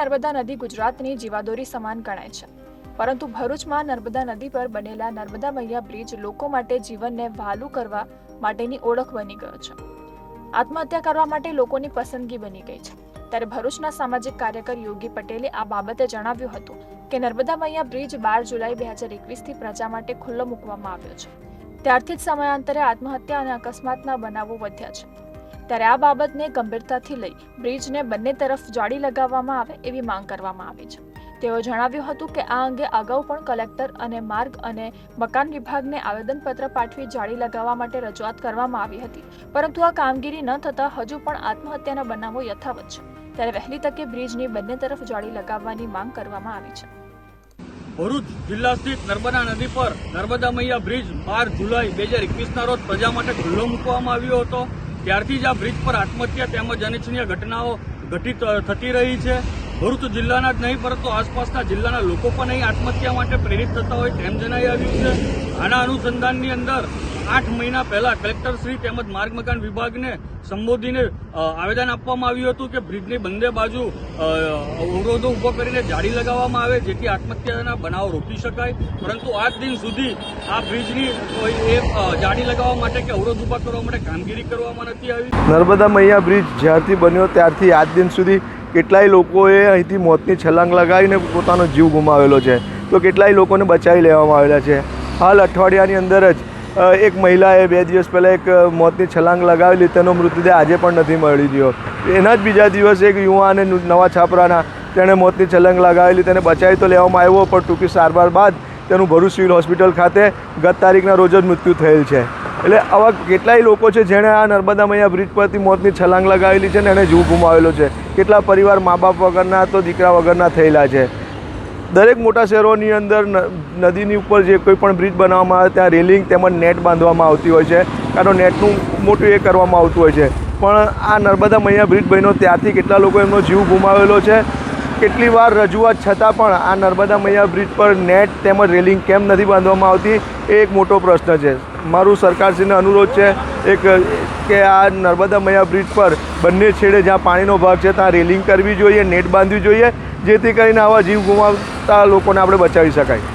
નર્મદા નદી ગુજરાતની જીવાદોરી સમાન ગણાય છે, પરંતુ ભરૂચમાં નર્મદા નદી પર બનેલા નર્મદા મૈયા બ્રિજ લોકો માટે જીવનને વહાલું કરવા માટેની ઓળખ બની ગયો છે. આત્મહત્યા કરવા માટે લોકોની પસંદગી બની ગઈ છે. ત્યારે ભરૂચના સામાજિક કાર્યકર યોગી પટેલે આ બાબતે જણાવ્યું હતું કે નર્મદા મૈયા બ્રિજ 12 જુલાઈ 2021થી પ્રજા માટે ખુલ્લો મૂકવામાં આવ્યો છે. ત્યારથી જ સમયાંતરે આત્મહત્યા અને અકસ્માતના બનાવો વધ્યા છે. ત્યારે આ બાબતને ગંભીરતાથી લઈ બ્રિજને બંને તરફ જાળી લગાવવામાં આવે એવી માંગ કરવામાં આવી છે. તેઓએ જણાવ્યું હતું કે આ અંગે અગાઉ પણ કલેક્ટર અને માર્ગ અને મકાન વિભાગને આવેદનપત્ર પાઠવી જાળી લગાવવા માટે રજૂઆત કરવામાં આવી હતી, પરંતુ આ કામગીરી ન થતાં હજુ પણ આત્મહત્યાના બનાવો યથાવત છે. ત્યારે વહેલી તકે બ્રિજની બંને તરફ જાળી લગાવવાની માંગ કરવામાં આવી છે. ભરૂચ જિલ્લા સ્થિત નર્મદા નદી પર નર્મદા મૈયા બ્રિજ 12 જુલાઈ 2021ના રોજ પ્રજા માટે ખુલ્લો મૂકવામાં આવ્યો હતો. ત્યારથી જ આ બ્રિજ પર આત્મહત્યા તેમજ અનિચ્છનીય ઘટનાઓ ઘટિત થતી રહી છે. ભરૂચ જિલ્લાના જ નહીં પરંતુ આસપાસના જિલ્લાના લોકો પણ અહીં આત્મહત્યા માટે પ્રેરિત થતા હોય તેમ જણાઈ આવ્યું છે. આના અનુસંધાનની અંદર 8 મહિના પહેલા કલેક્ટરશ્રી તેમજ માર્ગ મકાન વિભાગને સંબોધીને આવેદન આપવામાં આવ્યું હતું કે બ્રિજની બંને બાજુ અવરોધો ઉભો કરીને જાળી લગાવવામાં આવે જેથી આત્મહત્યાના બનાવો રોકી શકાય, પરંતુ આજ દિન સુધી આ બ્રિજની જાળી લગાવવા માટે કે અવરોધ ઉભા કરવા માટે કામગીરી કરવામાં નથી આવી. નર્મદા મૈયા બ્રિજ જ્યારથી બન્યો ત્યારથી આજ દિન સુધી કેટલાય લોકોએ અહીંથી મોતની છલાંગ લગાવીને પોતાનો જીવ ગુમાવેલો છે, તો કેટલાય લોકોને બચાવી લેવામાં આવેલા છે. હાલ અઠવાડિયાની અંદર જ એક મહિલાએ 2 દિવસ પહેલાં એક મોતની છલાંગ લગાવેલી, તેનો મૃતદેહ આજે પણ નથી મળી રહ્યો. એના જ બીજા દિવસે એક યુવાને નવા છાપરાના તેણે મોતની છલાંગ લગાવેલી, તેને બચાવી તો લેવામાં આવ્યો પણ ટૂંકી સારવાર બાદ તેનું ભરૂચ સિવિલ હોસ્પિટલ ખાતે ગત તારીખના રોજ જ મૃત્યુ થયેલ છે. એટલે આવા કેટલાય લોકો છે જેણે આ નર્મદા મૈયા બ્રિજ પરથી મોતની છલાંગ લગાવેલી છે ને એણે જીવ ગુમાવેલો છે. કેટલા પરિવાર મા બાપ વગરના તો દીકરા વગરના થયેલા છે. દરેક મોટા શહેરોની અંદર નદીની ઉપર જે કોઈ પણ બ્રિજ બનાવવામાં આવે ત્યાં રેલિંગ તેમજ નેટ બાંધવામાં આવતી હોય છે, કારણ નેટનું મોટું એ કરવામાં આવતું હોય છે. પણ આ નર્મદા મૈયા બ્રિજ બન્યો ત્યારથી કેટલા લોકો એમનો જીવ ગુમાવેલો છે. કેટલી વાર રજૂઆત છતાં પણ આ નર્મદા મૈયા બ્રિજ પર નેટ તેમજ રેલિંગ કેમ નથી બાંધવામાં આવતી એ એક મોટો પ્રશ્ન છે. મારું સરકારશ્રીને અનુરોધ છે કે આ નર્મદા મૈયા બ્રિજ પર બંને છેડે જ્યાં પાણીનો ભાગ છે ત્યાં રેલિંગ કરવી જોઈએ, નેટ બાંધવી જોઈએ, જેથી કરીને આવા જીવ ગુમાવતા લોકોને આપણે બચાવી શકાય.